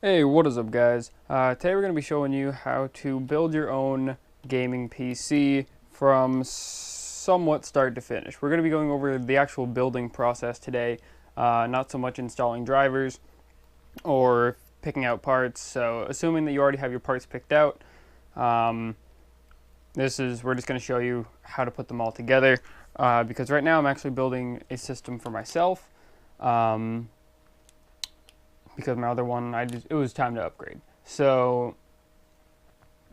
Hey, what is up guys? Today we're going to be showing you how to build your own gaming PC from somewhat start to finish. We're going to be going over the actual building process today, not so much installing drivers or picking out parts. So assuming that you already have your parts picked out, we're just going to show you how to put them all together, because right now I'm actually building a system for myself. Because my other one, it was time to upgrade. So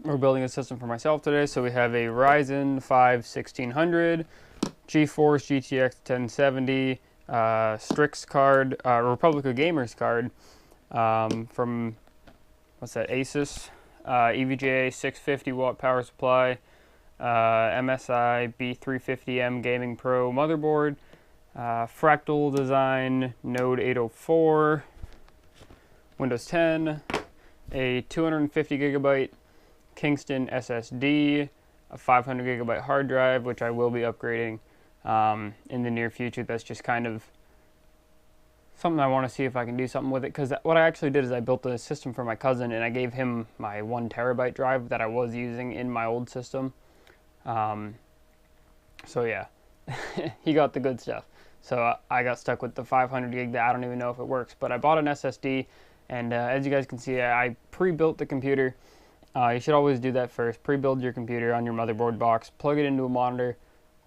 we're building a system for myself today. So we have a Ryzen 5 1600, GeForce GTX 1070, Strix card, Republica Gamers card, from, what's that, Asus, EVGA 650 watt power supply, MSI B350M Gaming Pro motherboard, Fractal Design Node 804, Windows 10, a 250 gigabyte Kingston SSD, a 500 gigabyte hard drive, which I will be upgrading in the near future. That's just kind of something I want to see if I can do something with it, because what I actually did is I built a system for my cousin and I gave him my 1 terabyte drive that I was using in my old system. So yeah, he got the good stuff. So I got stuck with the 500 gig that I don't even know if it works, but I bought an SSD. And as you guys can see, I pre-built the computer. You should always do that first. Pre-build your computer on your motherboard box, plug it into a monitor,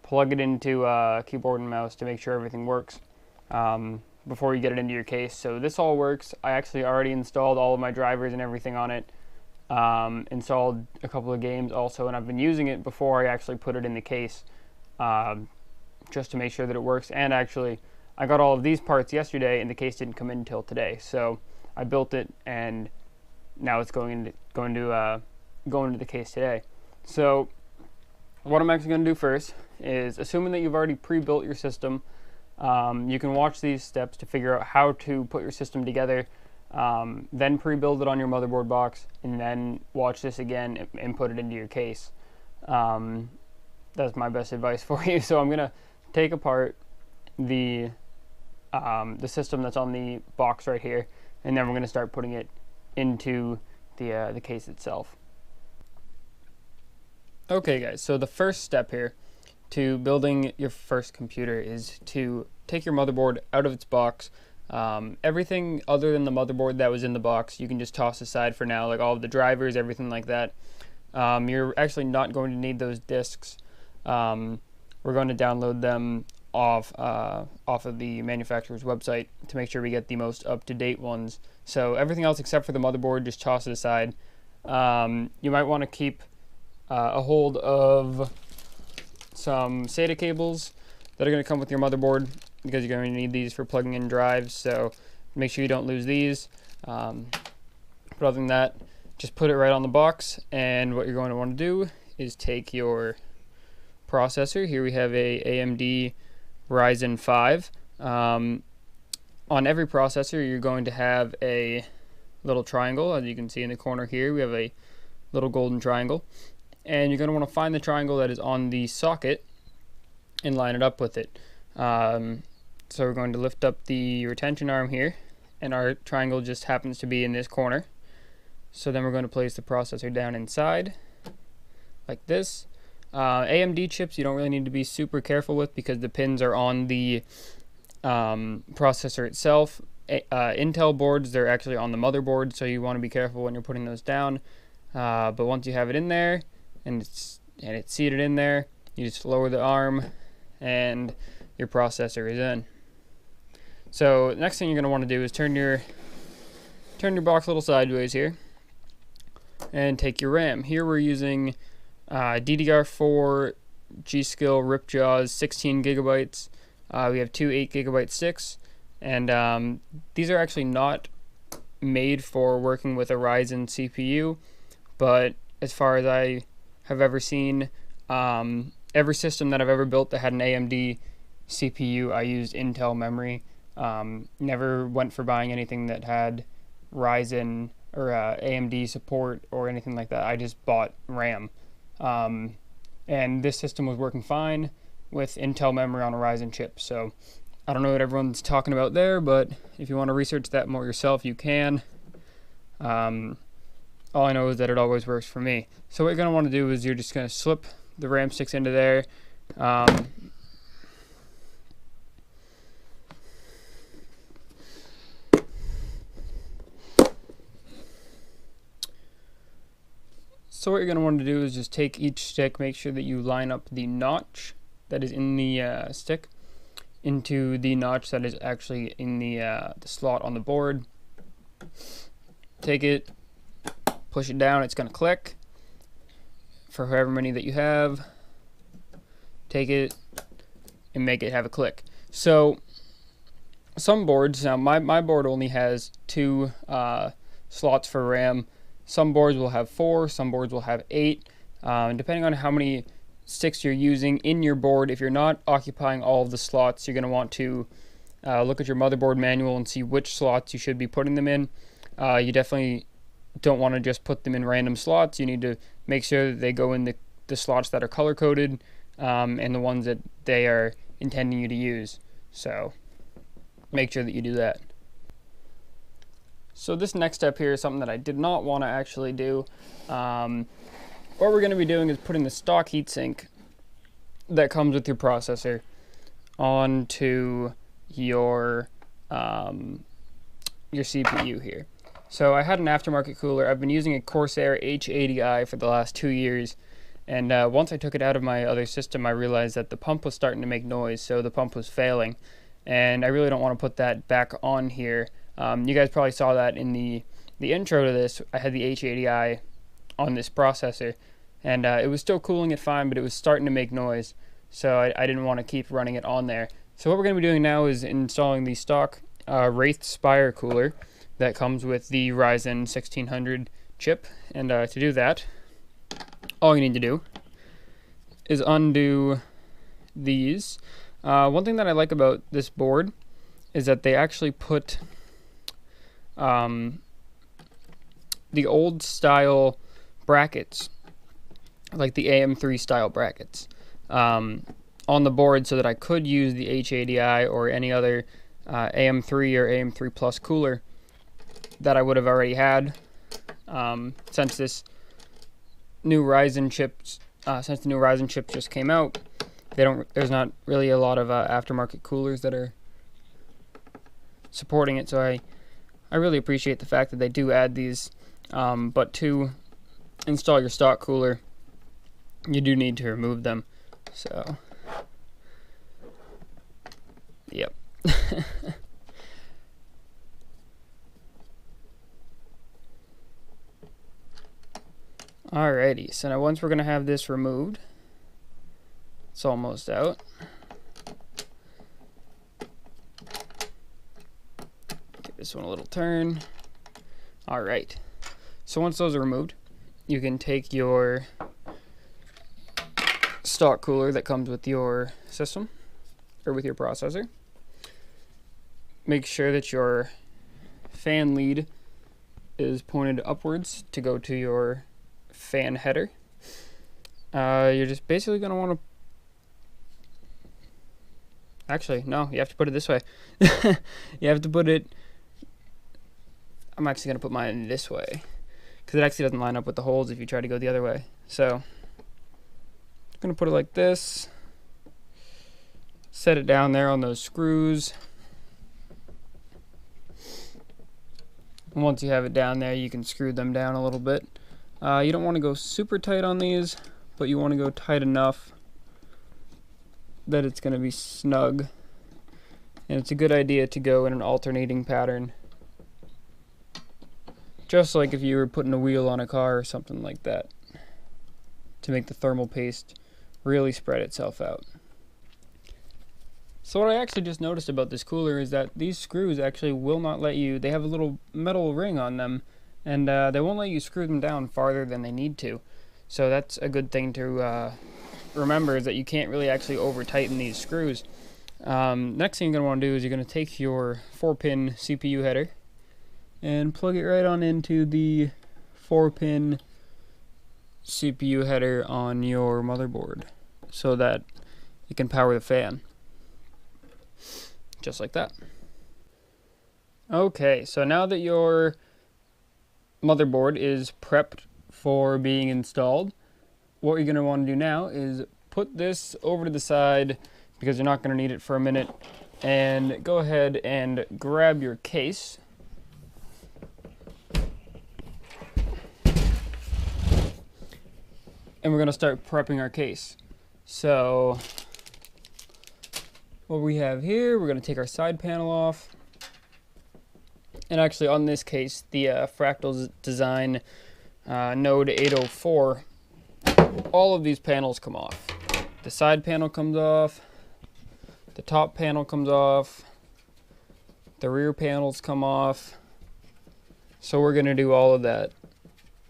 plug it into a keyboard and mouse to make sure everything works before you get it into your case. So this all works. I actually already installed all of my drivers and everything on it. Installed a couple of games also, and I've been using it before I actually put it in the case, just to make sure that it works. And actually, I got all of these parts yesterday, and the case didn't come in until today. So I built it, and now it's going into the case today. So what I'm actually going to do first is, assuming that you've already pre-built your system, you can watch these steps to figure out how to put your system together, then pre-build it on your motherboard box, and then watch this again and put it into your case. That's my best advice for you. So I'm going to take apart the system that's on the box right here, and then we're going to start putting it into the case itself. Okay guys, so the first step here to building your first computer is to take your motherboard out of its box. Everything other than the motherboard that was in the box you can just toss aside for now, like all of the drivers, everything like that. You're actually not going to need those discs. We're going to download them off of the manufacturer's website to make sure we get the most up-to-date ones. So everything else except for the motherboard, just toss it aside. You might want to keep a hold of some SATA cables that are going to come with your motherboard, because you're going to need these for plugging in drives, so make sure you don't lose these. But other than that, just put it right on the box, and what you're going to want to do is take your processor. Here we have a AMD Ryzen 5. On every processor you're going to have a little triangle. As you can see in the corner here, we have a little golden triangle, and you're going to want to find the triangle that is on the socket and line it up with it. So we're going to lift up the retention arm here, and our triangle just happens to be in this corner. So then we're going to place the processor down inside like this. AMD chips you don't really need to be super careful with, because the pins are on the processor itself. Intel boards, they're actually on the motherboard, so you want to be careful when you're putting those down. But once you have it in there and it's seated in there, you just lower the arm and your processor is in. So the next thing you're going to want to do is turn your box a little sideways here and take your RAM. Here we're using DDR4 G.Skill Ripjaws 16 gigabytes. We have two 8 gigabyte sticks, and these are actually not made for working with a Ryzen CPU, but as far as I have ever seen, every system that I've ever built that had an AMD CPU, I used Intel memory. Never went for buying anything that had Ryzen or AMD support or anything like that. I just bought RAM. And this system was working fine with Intel memory on a Ryzen chip. So I don't know what everyone's talking about there, but if you want to research that more yourself, you can. All I know is that it always works for me. So what you're going to want to do is you're just going to slip the RAM sticks into there. So what you're going to want to do is just take each stick, make sure that you line up the notch that is in the stick into the notch that is actually in the slot on the board. Take it, push it down, it's going to click for however many that you have. Take it and make it have a click. So some boards, now my board only has 2 slots for RAM. Some boards will have 4, some boards will have 8. Depending on how many sticks you're using in your board, if you're not occupying all of the slots, you're going to want to look at your motherboard manual and see which slots you should be putting them in. You definitely don't want to just put them in random slots. You need to make sure that they go in the slots that are color-coded and the ones that they are intending you to use. So make sure that you do that. So this next step here is something that I did not want to actually do. What we're going to be doing is putting the stock heatsink that comes with your processor onto your CPU here. So I had an aftermarket cooler. I've been using a Corsair H80i for the last 2 years, and once I took it out of my other system, I realized that the pump was starting to make noise, so the pump was failing, and I really don't want to put that back on here. You guys probably saw that in the intro to this. I had the H80i on this processor, and it was still cooling it fine, but it was starting to make noise, so I didn't want to keep running it on there. So what we're going to be doing now is installing the stock Wraith Spire cooler that comes with the Ryzen 1600 chip, and to do that, all you need to do is undo these. One thing that I like about this board is that they actually put the old style brackets, like the AM3 style brackets, on the board so that I could use the H80i or any other AM3 or AM3 Plus cooler that I would have already had. Since this new Ryzen chips, since the new Ryzen chips just came out, there's not really a lot of aftermarket coolers that are supporting it, so I really appreciate the fact that they do add these, but to install your stock cooler, you do need to remove them. So, yep. Alrighty, so now once we're going to have this removed, it's almost out. Give this one a little turn. Alright, so once those are removed, you can take your stock cooler that comes with your system, or with your processor. Make sure that your fan lead is pointed upwards to go to your fan header. You're just basically going to want to... Actually, no, you have to put it this way. You have to put it... I'm actually going to put mine this way, because it actually doesn't line up with the holes if you try to go the other way. So, I'm going to put it like this. Set it down there on those screws. And once you have it down there, you can screw them down a little bit. You don't want to go super tight on these, but you want to go tight enough that it's going to be snug. And it's a good idea to go in an alternating pattern, just like if you were putting a wheel on a car or something like that, to make the thermal paste really spread itself out. So what I actually just noticed about this cooler is that these screws actually will not let you, they have a little metal ring on them, and they won't let you screw them down farther than they need to. So that's a good thing to remember, is that you can't really actually over tighten these screws. Next thing you're going to want to do is you're going to take your 4-pin CPU header and plug it right on into the 4-pin CPU header on your motherboard so that it can power the fan. Just like that. Okay, so now that your motherboard is prepped for being installed. What you're going to want to do now is put this over to the side because you're not going to need it for a minute, and go ahead and grab your case. And we're going to start prepping our case. So what we have here, we're going to take our side panel off. And actually on this case, the Fractal Design Node 804, all of these panels come off. The side panel comes off, the top panel comes off, the rear panels come off. So we're going to do all of that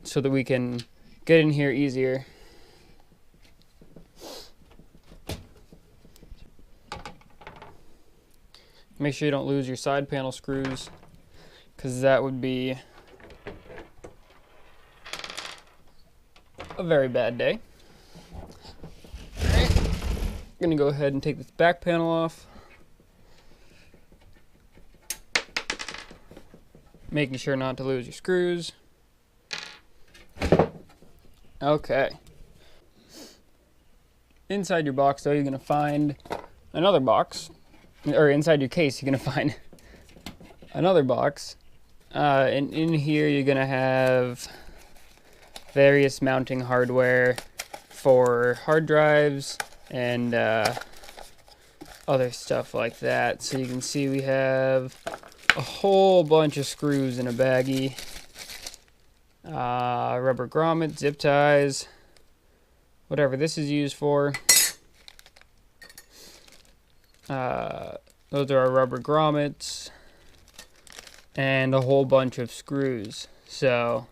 so that we can get in here easier. Make sure you don't lose your side panel screws, because that would be a very bad day. Alright, I'm going to go ahead and take this back panel off. Making sure not to lose your screws. Okay. Inside your box, though, you're going to find another box. Or inside your case, you're going to find another box. And in here, you're going to have various mounting hardware for hard drives and other stuff like that. So you can see we have a whole bunch of screws in a baggie. Rubber grommet, zip ties, whatever this is used for. Those are our rubber grommets, and a whole bunch of screws. So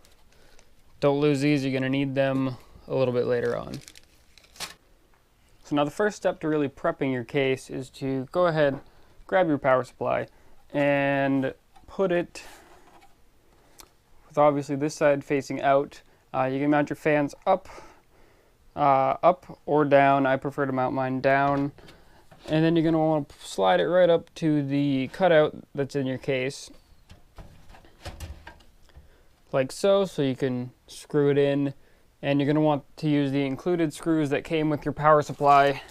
don't lose these, you're going to need them a little bit later on. So now the first step to really prepping your case is to go ahead, grab your power supply, and put it with obviously this side facing out. You can mount your fans up or down. I prefer to mount mine down. And then you're going to want to slide it right up to the cutout that's in your case. Like so you can screw it in. And you're going to want to use the included screws that came with your power supply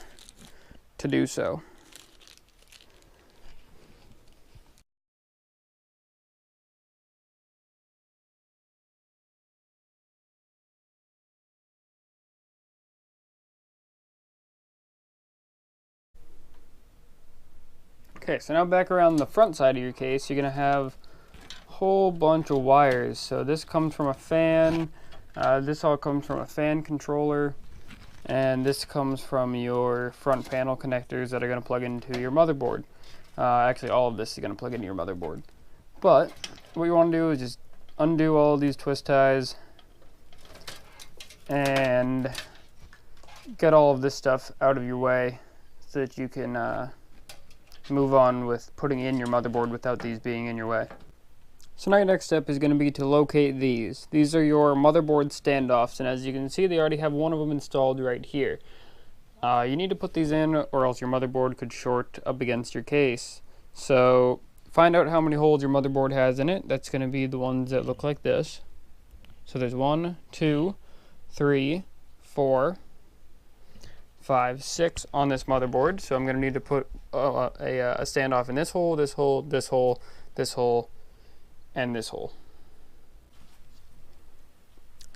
to do so. Okay, so now back around the front side of your case, you're going to have a whole bunch of wires. So this comes from a fan, this all comes from a fan controller, and this comes from your front panel connectors that are going to plug into your motherboard. Actually, all of this is going to plug into your motherboard. But what you want to do is just undo all of these twist ties and get all of this stuff out of your way so that you can move on with putting in your motherboard without these being in your way. So now your next step is going to be to locate these. These are your motherboard standoffs, and as you can see, they already have one of them installed right here. You need to put these in or else your motherboard could short up against your case. So find out how many holes your motherboard has in it. That's going to be the ones that look like this. So there's 1, 2, 3, 4, 5, 6 on this motherboard. So I'm going to need to put a standoff in this hole, this hole, this hole, this hole, and this hole.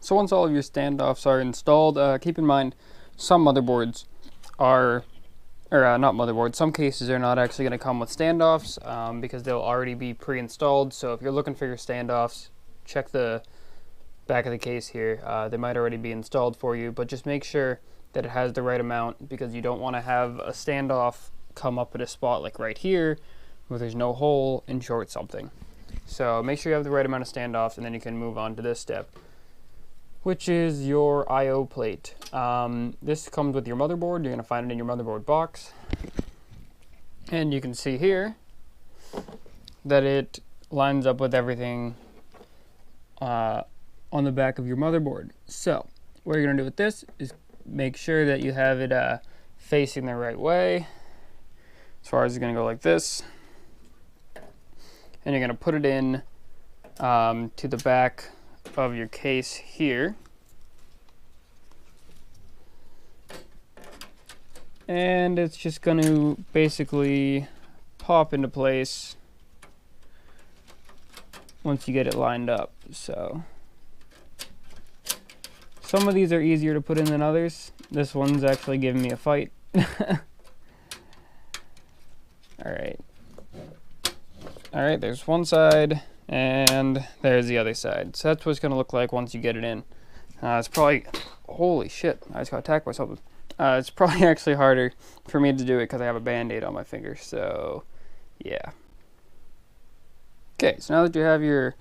So once all of your standoffs are installed, keep in mind some motherboards are, not motherboards, some cases are not actually going to come with standoffs because they'll already be pre-installed. So if you're looking for your standoffs, check the back of the case here. They might already be installed for you, but just make sure that it has the right amount, because you don't want to have a standoff come up at a spot like right here where there's no hole and short something. So make sure you have the right amount of standoffs, and then you can move on to this step, which is your I/O plate. This comes with your motherboard. You're going to find it in your motherboard box. And you can see here that it lines up with everything on the back of your motherboard. So what you're going to do with this is make sure that you have it facing the right way. As far as it's going to go like this. And you're going to put it in to the back of your case here. And it's just going to basically pop into place once you get it lined up. So some of these are easier to put in than others. This one's actually giving me a fight. Alright, there's one side, and there's the other side. So that's what it's going to look like once you get it in. It's probably, holy shit, I just got attacked by something. It's probably actually harder for me to do it because I have a band-aid on my finger, so yeah. Okay, so now that you have your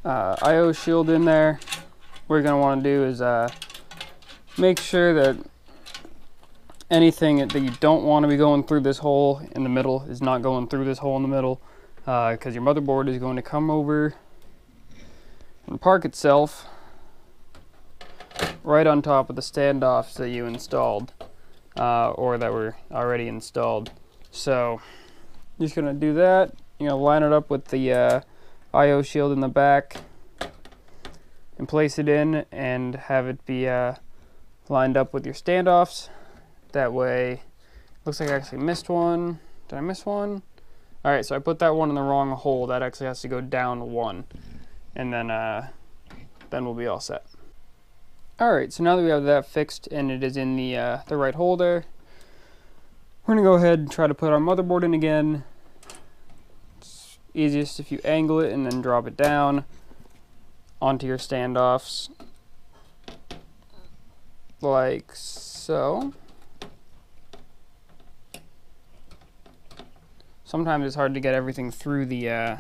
I/O shield in there, what you're going to want to do is make sure that anything that you don't want to be going through this hole in the middle is not going through this hole in the middle, because your motherboard is going to come over and park itself right on top of the standoffs that you installed, or that were already installed. So you're just going to do that. You're going to line it up with the I/O shield in the back and place it in and have it be lined up with your standoffs. That way, looks like I actually missed one. Did I miss one? Alright, so I put that one in the wrong hole. That actually has to go down one. And then we'll be all set. Alright, so now that we have that fixed and it is in the right hole there, we're going to go ahead and try to put our motherboard in again. It's easiest if you angle it and then drop it down onto your standoffs. Like so. Sometimes it's hard to get everything through the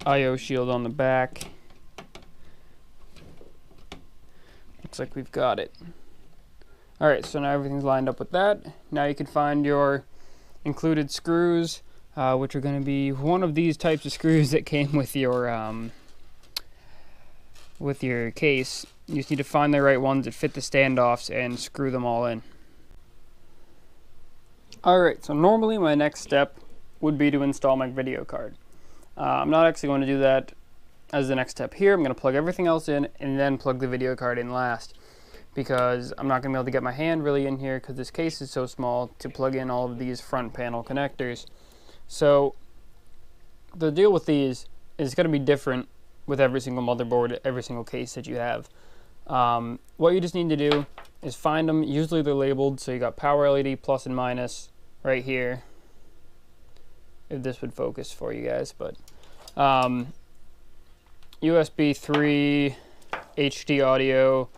I/O shield on the back. Looks like we've got it. Alright, so now everything's lined up with that. Now you can find your included screws, which are going to be one of these types of screws that came with your case. You just need to find the right ones that fit the standoffs and screw them all in. Alright, so normally my next step would be to install my video card. I'm not actually going to do that as the next step here. I'm going to plug everything else in and then plug the video card in last, because I'm not going to be able to get my hand really in here because this case is so small to plug in all of these front panel connectors. So the deal with these is going to be different with every single motherboard, every single case that you have. What you just need to do is find them. Usually they're labeled, so you got power LED plus and minus right here, if this would focus for you guys, but USB 3, HD audio,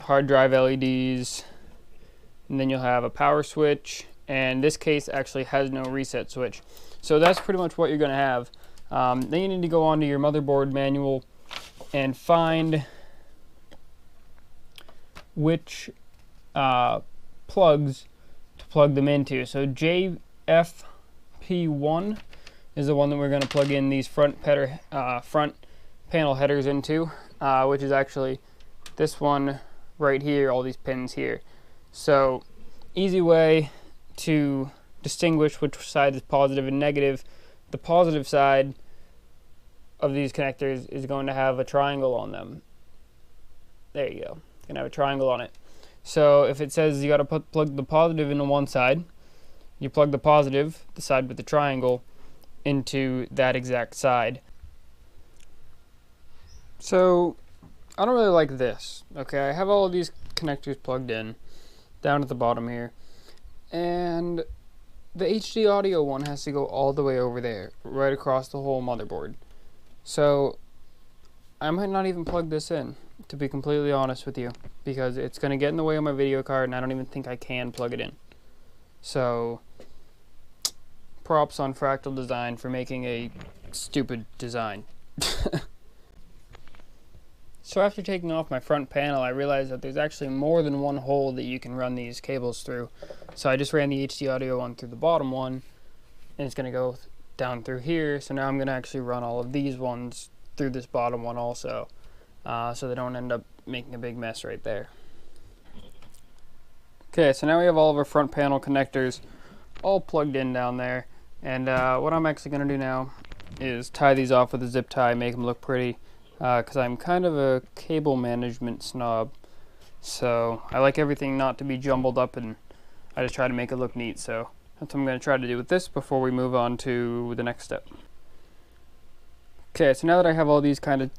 hard drive LEDs, and then you'll have a power switch, and this case actually has no reset switch. So that's pretty much what you're going to have. Then you need to go onto your motherboard manual and find which plugs to plug them into. So JFP1 is the one that we're going to plug in these front panel headers into, which is actually this one right here, all these pins here. So easy way to distinguish which side is positive and negative. The positive side of these connectors is going to have a triangle on them. There you go. It's going to have a triangle on it. So if it says you got to plug the positive into one side, you plug the positive, the side with the triangle, into that exact side. So I don't really like this. Okay, I have all of these connectors plugged in down at the bottom here, and the HD audio one has to go all the way over there, right across the whole motherboard. So I might not even plug this in, to be completely honest with you, because it's going to get in the way of my video card and I don't even think I can plug it in. So props on Fractal Design for making a stupid design. So after taking off my front panel, I realized that there's actually more than one hole that you can run these cables through. So I just ran the HD audio one through the bottom one, and it's going to go down through here. So now I'm going to actually run all of these ones through this bottom one also, so they don't end up making a big mess right there. Okay, so now we have all of our front panel connectors all plugged in down there, and what I'm actually going to do now is tie these off with a zip tie, make them look pretty, because I'm kind of a cable management snob. So I like everything not to be jumbled up, and I just try to make it look neat. So that's what I'm going to try to do with this before we move on to the next step. Okay, so now that I have all these kind of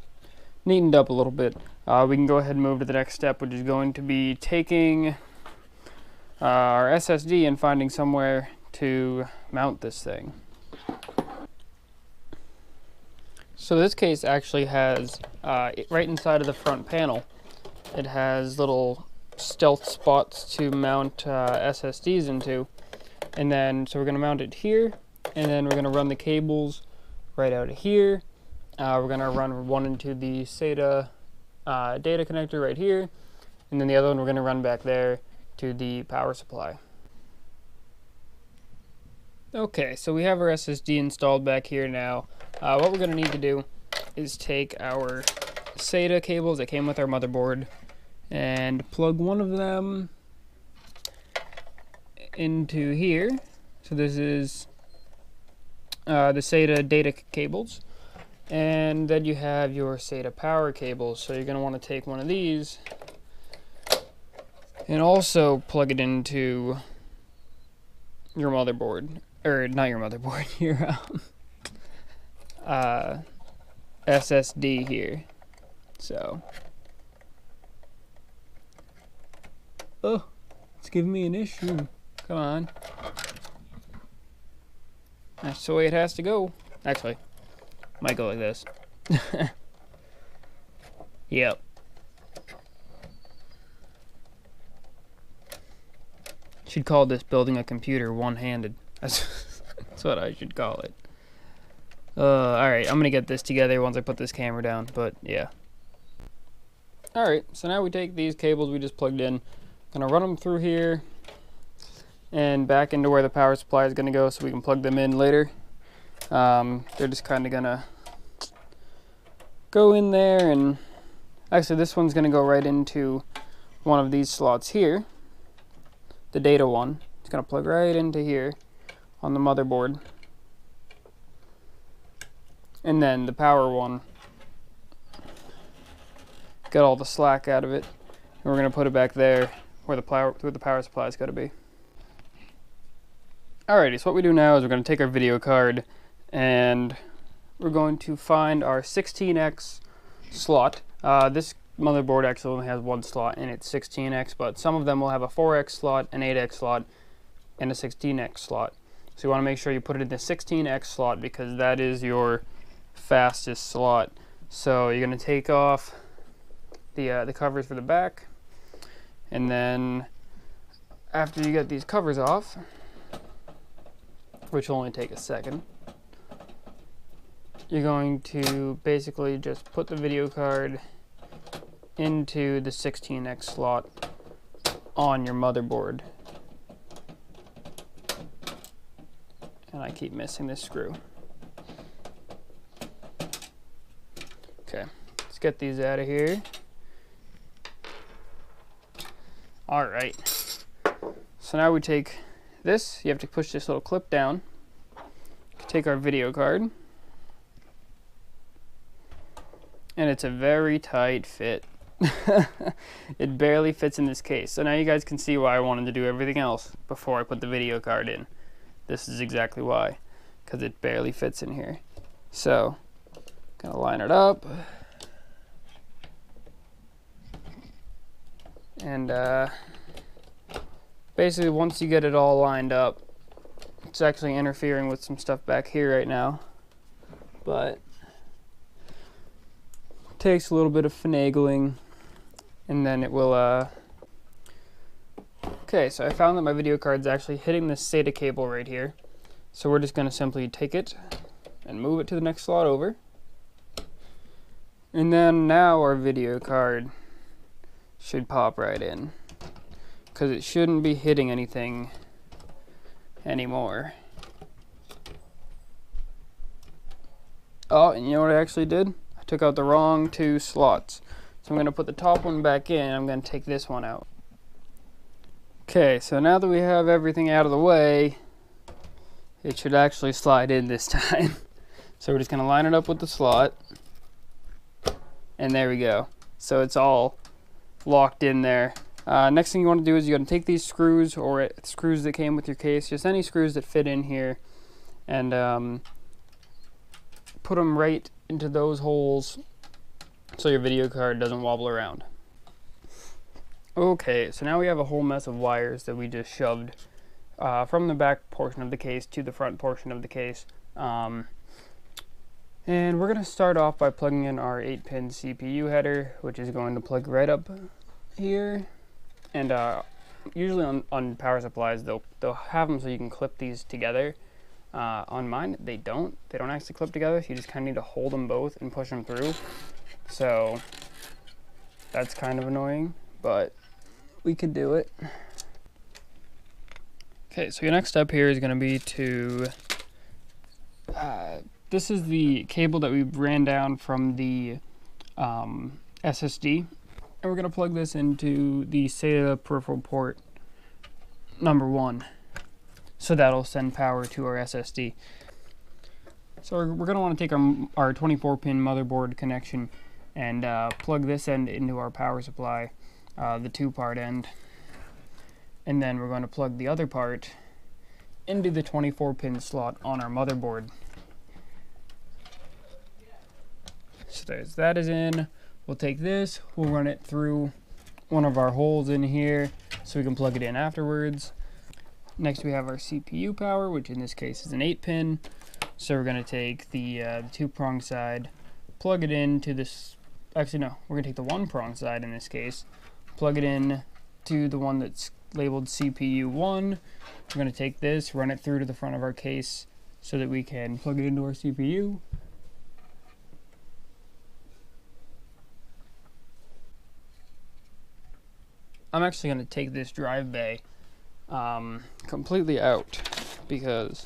neatened up a little bit, we can go ahead and move to the next step, which is going to be taking our SSD and finding somewhere to mount this thing. So this case actually has, right inside of the front panel, it has little stealth spots to mount SSDs into. And then, so we're going to mount it here, and then we're going to run the cables right out of here. We're going to run one into the SATA data connector right here, and then the other one we're going to run back there to the power supply. Okay, so we have our SSD installed back here now. What we're going to need to do is take our SATA cables that came with our motherboard and plug one of them into here. So this is the SATA data cables, and then you have your SATA power cables. So you're going to want to take one of these and also plug it into your motherboard, or not your motherboard, your SSD here. So, oh, it's giving me an issue. Come on. That's the way it has to go. Actually, might go like this. Yep. Should call this building a computer one-handed. That's what I should call it. Alright, I'm gonna get this together once I put this camera down, but yeah. Alright, so now we take these cables we just plugged in, gonna run them through here and back into where the power supply is gonna go so we can plug them in later. They're just kinda gonna go in there, and actually this one's gonna go right into one of these slots here. The data one. It's gonna plug right into here on the motherboard. And then the power one, get all the slack out of it, and we're going to put it back there where the power supply is going to be. Alrighty, so what we do now is we're going to take our video card and we're going to find our 16X slot. This motherboard actually only has one slot and it's 16X, but some of them will have a 4X slot, an 8X slot, and a 16X slot. So you want to make sure you put it in the 16X slot because that is your fastest slot. So you're going to take off the covers for the back, and then after you get these covers off, which will only take a second, you're going to basically just put the video card into the 16X slot on your motherboard. And I keep missing this screw. Okay, let's get these out of here. Alright, so now we take this, you have to push this little clip down, take our video card, and it's a very tight fit. It barely fits in this case. So now you guys can see why I wanted to do everything else before I put the video card in. This is exactly why, because it barely fits in here. So, gonna line it up. And basically once you get it all lined up, it's actually interfering with some stuff back here right now, but it takes a little bit of finagling, and then it will okay, so I found that my video card's actually hitting this SATA cable right here, so we're just going to simply take it and move it to the next slot over, and then now our video card should pop right in, because it shouldn't be hitting anything anymore. Oh, and you know what I actually did? I took out the wrong two slots. So I'm going to put the top one back in, I'm going to take this one out. Okay, so now that we have everything out of the way, it should actually slide in this time. So we're just going to line it up with the slot. And there we go. So it's all locked in there. Next thing you want to do is you're going to take these screws, or screws that came with your case, just any screws that fit in here, and put them right into those holes so your video card doesn't wobble around. Okay, so now we have a whole mess of wires that we just shoved from the back portion of the case to the front portion of the case. And we're going to start off by plugging in our 8-pin CPU header, which is going to plug right up here. And usually on power supplies, they'll have them so you can clip these together. On mine, they don't actually clip together, so you just kind of need to hold them both and push them through. So that's kind of annoying, but we could do it. Okay, so your next step here is going to be to, this is the cable that we ran down from the SSD, and we're going to plug this into the SATA peripheral port number 1. So that'll send power to our SSD. So we're going to want to take our 24-pin motherboard connection and plug this end into our power supply, the 2-part end. And then we're going to plug the other part into the 24-pin slot on our motherboard. So there's that is in. We'll take this, we'll run it through one of our holes in here so we can plug it in afterwards. Next we have our CPU power, which in this case is an 8-pin. So we're going to take the 2-prong side, plug it into this, actually no, we're going to take the 1-prong side in this case, plug it in to the one that's labeled CPU 1. We're going to take this, run it through to the front of our case so that we can plug it into our CPU. I'm actually going to take this drive bay completely out because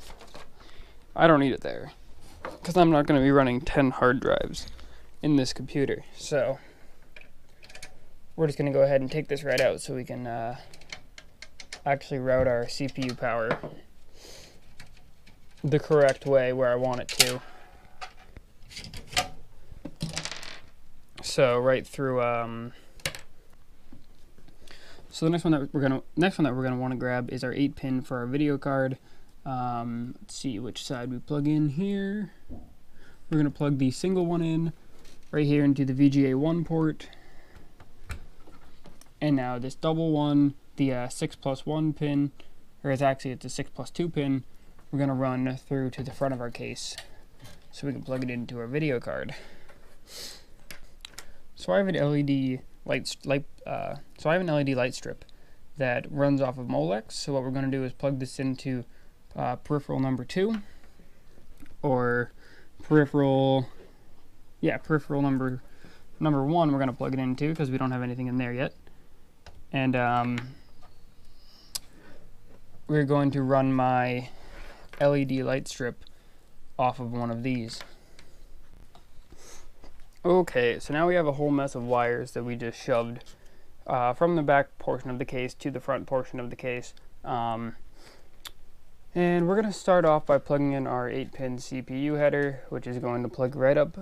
I don't need it there, because I'm not going to be running 10 hard drives in this computer. So we're just going to go ahead and take this right out so we can actually route our CPU power the correct way where I want it to. So right through so the next one that we're gonna want to grab is our 8-pin for our video card. Let's see which side we plug in here. We're gonna plug the single one in right here into the VGA 1 port, and now this double one, the 6+1 pin, or it's a 6+2 pin. We're gonna run through to the front of our case so we can plug it into our video card. So I have an LED light strip that runs off of Molex. So what we're going to do is plug this into peripheral number 2, or peripheral number 1. We're going to plug it into because we don't have anything in there yet, and we're going to run my LED light strip off of one of these. Okay, so now we have a whole mess of wires that we just shoved from the back portion of the case to the front portion of the case. And we're going to start off by plugging in our 8-pin CPU header, which is going to plug right up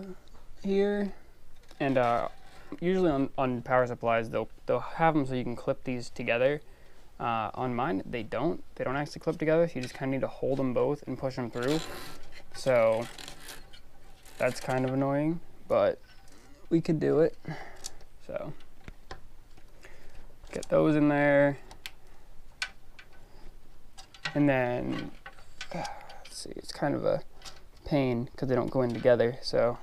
here. And usually on power supplies, they'll have them so you can clip these together. On mine, they don't actually clip together, so you just kind of need to hold them both and push them through. So that's kind of annoying, but we could do it. So get those in there, and then let's see, it's kind of a pain because they don't go in together. So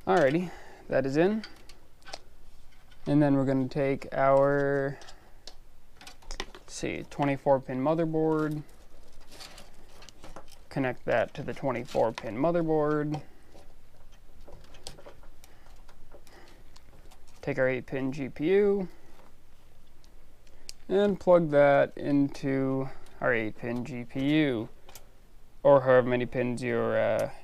alrighty, that is in, and then we're going to take our 24-pin motherboard, connect that to the 24-pin motherboard, take our 8-pin GPU, and plug that into our 8-pin GPU, or however many pins your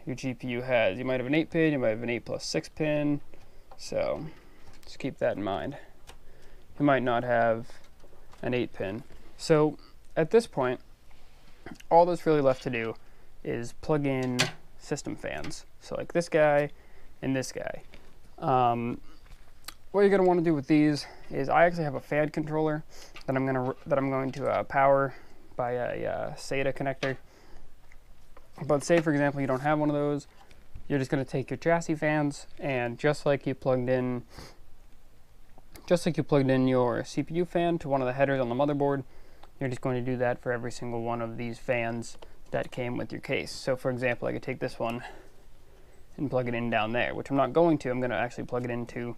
GPU has. You might have an 8-pin, you might have an 8+6 pin, so just keep that in mind. You might not have an 8-pin. So at this point, all that's really left to do is plug in system fans. So like this guy and this guy. What you're going to want to do with these is I actually have a fan controller that I'm going to power by a SATA connector. But say for example you don't have one of those, you're just going to take your chassis fans and just like you plugged in your CPU fan to one of the headers on the motherboard, you're just going to do that for every single one of these fans that came with your case. So for example, I could take this one and plug it in down there, which I'm not going to. I'm going to actually plug it into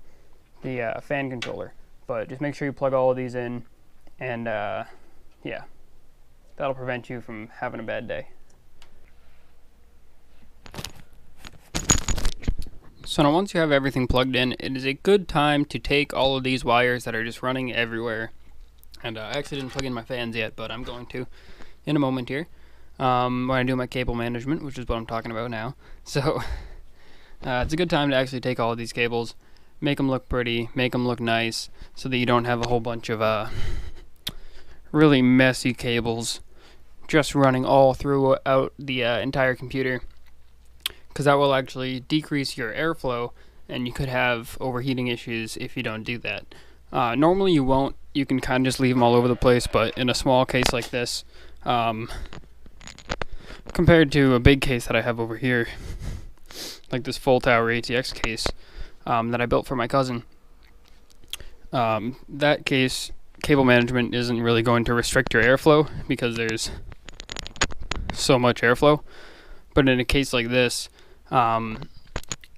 the fan controller. But just make sure you plug all of these in, and yeah, that'll prevent you from having a bad day. So now once you have everything plugged in, it is a good time to take all of these wires that are just running everywhere. And I actually didn't plug in my fans yet, but I'm going to in a moment here when I do my cable management, which is what I'm talking about now. So it's a good time to actually take all of these cables, make them look pretty, make them look nice, so that you don't have a whole bunch of really messy cables just running all throughout the entire computer, because that will actually decrease your airflow, and you could have overheating issues if you don't do that. Normally you won't. You can kind of just leave them all over the place, but in a small case like this, compared to a big case that I have over here, like this full tower ATX case that I built for my cousin, that case, cable management isn't really going to restrict your airflow because there's so much airflow. But in a case like this,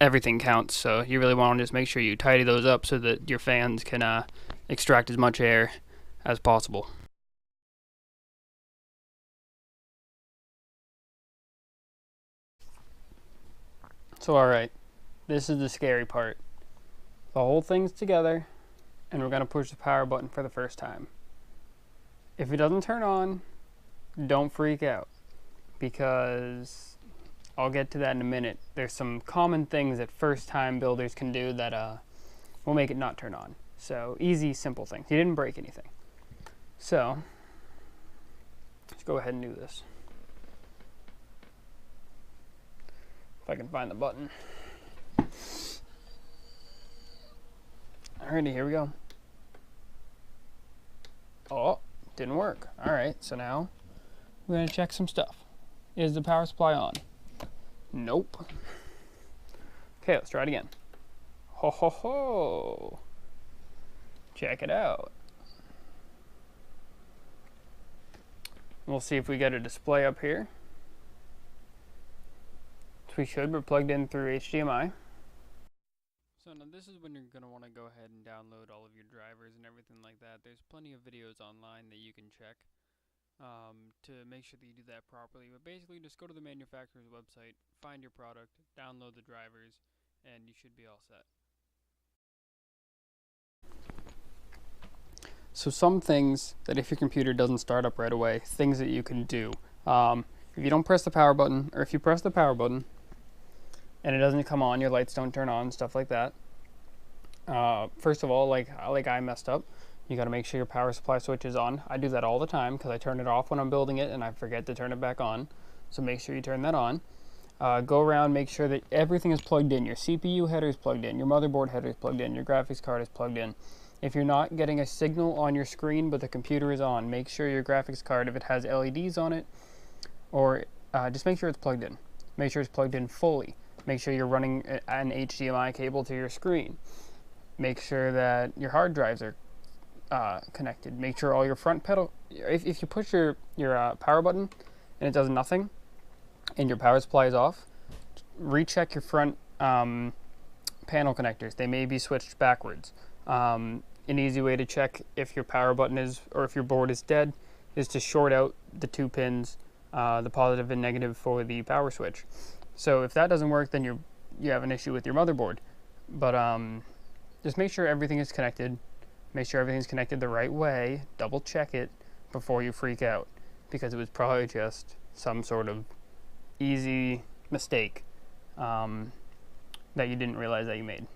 everything counts, so you really want to just make sure you tidy those up so that your fans can extract as much air as possible. So alright, this is the scary part. The whole thing's together, and we're going to push the power button for the first time. If it doesn't turn on, don't freak out, because I'll get to that in a minute. There's some common things that first-time builders can do that will make it not turn on. So easy, simple things. You didn't break anything. So let's go ahead and do this. If I can find the button. Alrighty, here we go. Oh, didn't work. Alright, so now we're going to check some stuff. Is the power supply on? Nope. Okay, let's try it again. Ho ho ho! Check it out. We'll see if we get a display up here. So we should. We're plugged in through HDMI. So now this is when you're going to want to go ahead and download all of your drivers and everything like that. There's plenty of videos online that you can check to make sure that you do that properly. But basically just go to the manufacturer's website, find your product, download the drivers, and you should be all set. So some things that if your computer doesn't start up right away, things that you can do. If you don't press the power button, or if you press the power button and it doesn't come on, your lights don't turn on, stuff like that. First of all, like I messed up, you got to make sure your power supply switch is on. I do that all the time because I turn it off when I'm building it and I forget to turn it back on. So make sure you turn that on. Go around, make sure that everything is plugged in. Your CPU header is plugged in, your motherboard header is plugged in, your graphics card is plugged in. If you're not getting a signal on your screen but the computer is on, make sure your graphics card, if it has LEDs on it, or just make sure it's plugged in. Make sure it's plugged in fully. Make sure you're running an HDMI cable to your screen. Make sure that your hard drives are connected. Make sure all your front pedal, if you push your power button and it does nothing and your power supply is off, recheck your front panel connectors. They may be switched backwards. An easy way to check if your power button is, or if your board is dead, is to short out the two pins, the positive and negative for the power switch. So if that doesn't work, then you have an issue with your motherboard. But just make sure everything is connected. Make sure everything's connected the right way. Double check it before you freak out, because it was probably just some sort of easy mistake that you didn't realize that you made.